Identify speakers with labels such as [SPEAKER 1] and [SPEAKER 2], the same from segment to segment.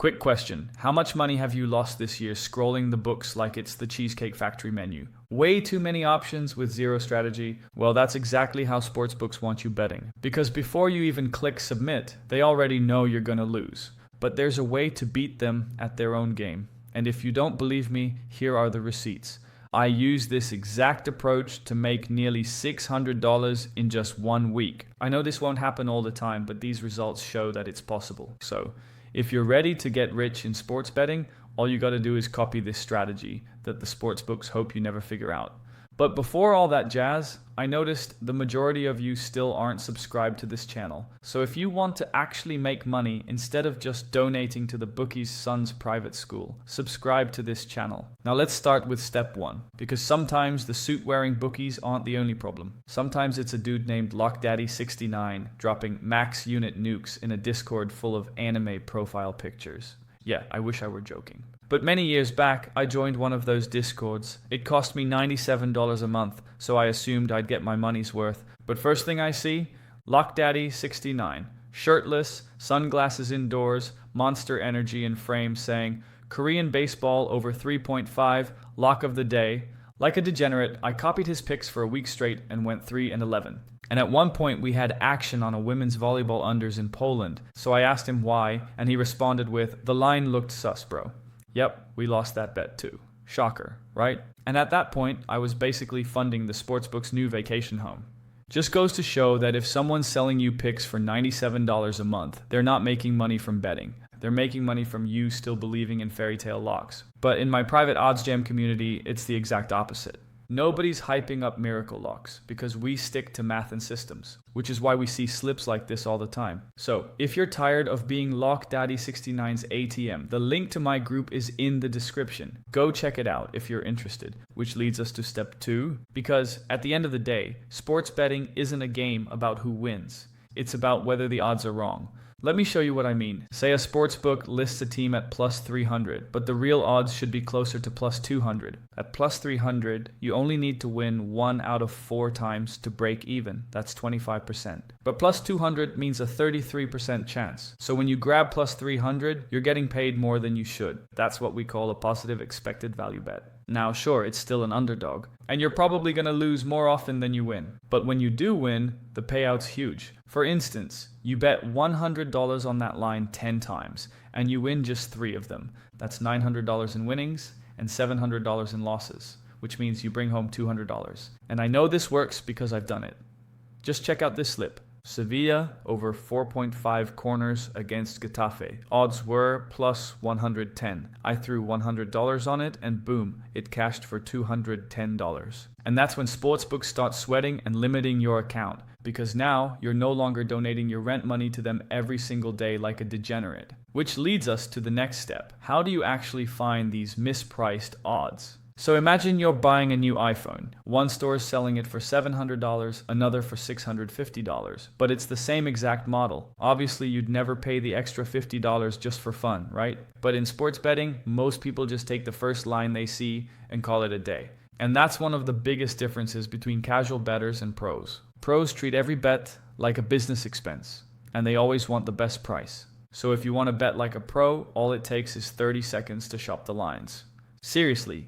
[SPEAKER 1] Quick question. How much money have you lost this year scrolling the books like it's the Cheesecake Factory menu? Way too many options with zero strategy? Well, that's exactly how sportsbooks want you betting. Because before you even click submit, they already know you're going to lose. But there's a way to beat them at their own game. And if you don't believe me, here are the receipts. I used this exact approach to make nearly $600 in just 1 week. I know this won't happen all the time, but these results show that it's possible. So, if you're ready to get rich in sports betting, all you gotta do is copy this strategy that the sportsbooks hope you never figure out. But before all that jazz, I noticed the majority of you still aren't subscribed to this channel. So if you want to actually make money instead of just donating to the bookie's son's private school, subscribe to this channel. Now let's start with step 1, because sometimes the suit-wearing bookies aren't the only problem. Sometimes it's a dude named LockDaddy69 dropping max unit nukes in a Discord full of anime profile pictures. Yeah, I wish I were joking. But many years back, I joined one of those Discords. It cost me $97 a month, so I assumed I'd get my money's worth. But first thing I see, LockDaddy69, shirtless, sunglasses indoors, Monster Energy in frame saying, Korean baseball over 3.5, lock of the day. Like a degenerate, I copied his picks for a week straight and went 3-11. And at one point we had action on a women's volleyball unders in Poland, so I asked him why, and he responded with, the line looked sus, bro. Yep, we lost that bet too. Shocker, right? And at that point, I was basically funding the sportsbook's new vacation home. Just goes to show that if someone's selling you picks for $97 a month, they're not making money from betting. They're making money from you still believing in fairy tale locks. But in my private OddsJam community, it's the exact opposite. Nobody's hyping up miracle locks because we stick to math and systems, which is why we see slips like this all the time. So, if you're tired of being LockDaddy69's ATM, the link to my group is in the description. Go check it out if you're interested, which leads us to step 2, because at the end of the day, sports betting isn't a game about who wins. It's about whether the odds are wrong. Let me show you what I mean. Say a sportsbook lists a team at plus 300, but the real odds should be closer to plus 200. At plus 300, you only need to win 1 out of 4 times to break even. That's 25%. But plus 200 means a 33% chance. So when you grab plus 300, you're getting paid more than you should. That's what we call a positive expected value bet. Now, sure, it's still an underdog, and you're probably going to lose more often than you win. But when you do win, the payout's huge. For instance, you bet $100 on that line 10 times, and you win just 3 of them. That's $900 in winnings and $700 in losses, which means you bring home $200. And I know this works because I've done it. Just check out this slip. Sevilla over 4.5 corners against Getafe. Odds were plus 110. I threw $100 on it and boom, it cashed for $210. And that's when sportsbooks start sweating and limiting your account, because now you're no longer donating your rent money to them every single day like a degenerate. Which leads us to the next step. How do you actually find these mispriced odds? So imagine you're buying a new iPhone. One store is selling it for $700, another for $650, but it's the same exact model. Obviously, you'd never pay the extra $50 just for fun, right? But in sports betting, most people just take the first line they see and call it a day. And that's one of the biggest differences between casual bettors and pros. Pros treat every bet like a business expense, and they always want the best price. So if you want to bet like a pro, all it takes is 30 seconds to shop the lines. Seriously.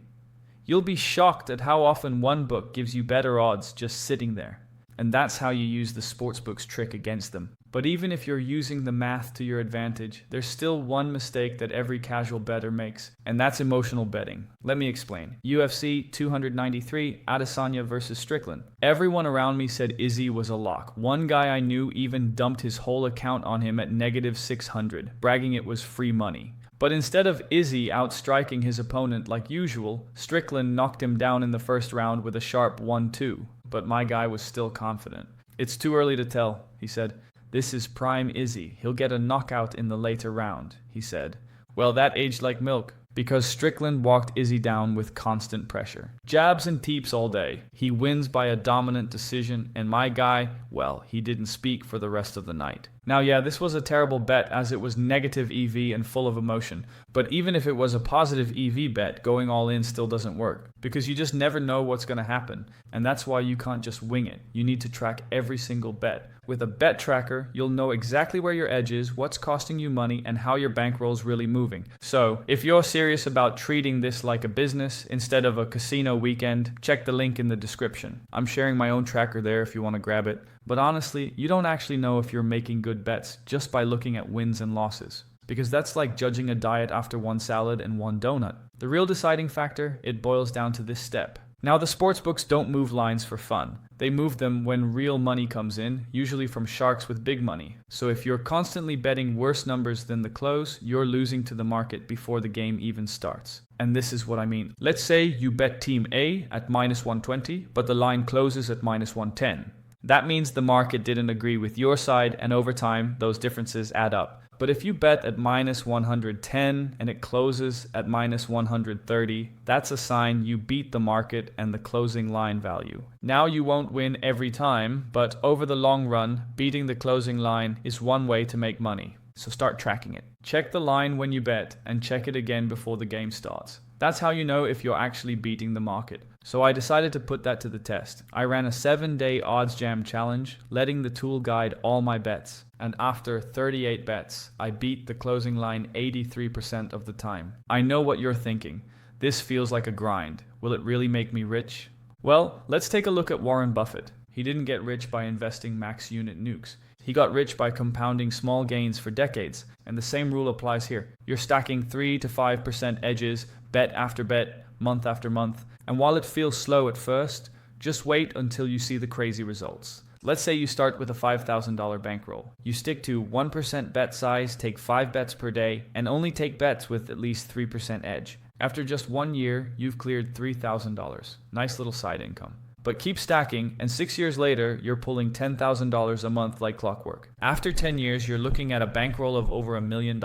[SPEAKER 1] You'll be shocked at how often one book gives you better odds just sitting there. And that's how you use the sportsbook's trick against them. But even if you're using the math to your advantage, there's still one mistake that every casual bettor makes, and that's emotional betting. Let me explain. UFC 293, Adesanya versus Strickland. Everyone around me said Izzy was a lock. One guy I knew even dumped his whole account on him at negative 600, bragging it was free money. But instead of Izzy outstriking his opponent like usual, Strickland knocked him down in the first round with a sharp 1-2. But my guy was still confident. It's too early to tell, he said. This is prime Izzy. He'll get a knockout in the later round, he said. Well, that aged like milk, because Strickland walked Izzy down with constant pressure. Jabs and teeps all day. He wins by a dominant decision, and my guy, well, he didn't speak for the rest of the night. Now, yeah, this was a terrible bet as it was negative EV and full of emotion. But even if it was a positive EV bet, going all in still doesn't work because you just never know what's going to happen. And that's why you can't just wing it. You need to track every single bet. With a bet tracker, you'll know exactly where your edge is, what's costing you money, and how your bankroll's really moving. So, if you're serious about treating this like a business instead of a casino weekend, check the link in the description. I'm sharing my own tracker there if you want to grab it. But honestly, you don't actually know if you're making good bets just by looking at wins and losses. Because that's like judging a diet after one salad and one donut. The real deciding factor, it boils down to this step. Now, the sportsbooks don't move lines for fun. They move them when real money comes in, usually from sharks with big money. So if you're constantly betting worse numbers than the close, you're losing to the market before the game even starts. And this is what I mean. Let's say you bet team A at minus 120, but the line closes at minus 110. That means the market didn't agree with your side, and over time, those differences add up. But if you bet at minus 110 and it closes at minus 130, that's a sign you beat the market and the closing line value. Now you won't win every time, but over the long run, beating the closing line is one way to make money. So start tracking it. Check the line when you bet and check it again before the game starts. That's how you know if you're actually beating the market. So I decided to put that to the test. I ran a 7-day odds jam challenge, letting the tool guide all my bets. And after 38 bets, I beat the closing line 83% of the time. I know what you're thinking. This feels like a grind. Will it really make me rich? Well, let's take a look at Warren Buffett. He didn't get rich by investing max unit nukes. He got rich by compounding small gains for decades. And the same rule applies here. You're stacking 3 to 5% edges, bet after bet, month after month. And while it feels slow at first, just wait until you see the crazy results. Let's say you start with a $5,000 bankroll. You stick to 1% bet size, take 5 bets per day, and only take bets with at least 3% edge. After just 1 year, you've cleared $3,000. Nice little side income. But keep stacking, and 6 years later, you're pulling $10,000 a month like clockwork. After 10 years, you're looking at a bankroll of over $1 million.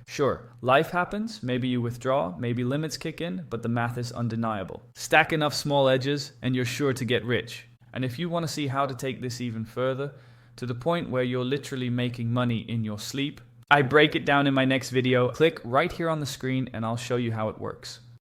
[SPEAKER 1] Sure, life happens, maybe you withdraw, maybe limits kick in, but the math is undeniable. Stack enough small edges, and you're sure to get rich. And if you want to see how to take this even further, to the point where you're literally making money in your sleep, I break it down in my next video. Click right here on the screen and I'll show you how it works.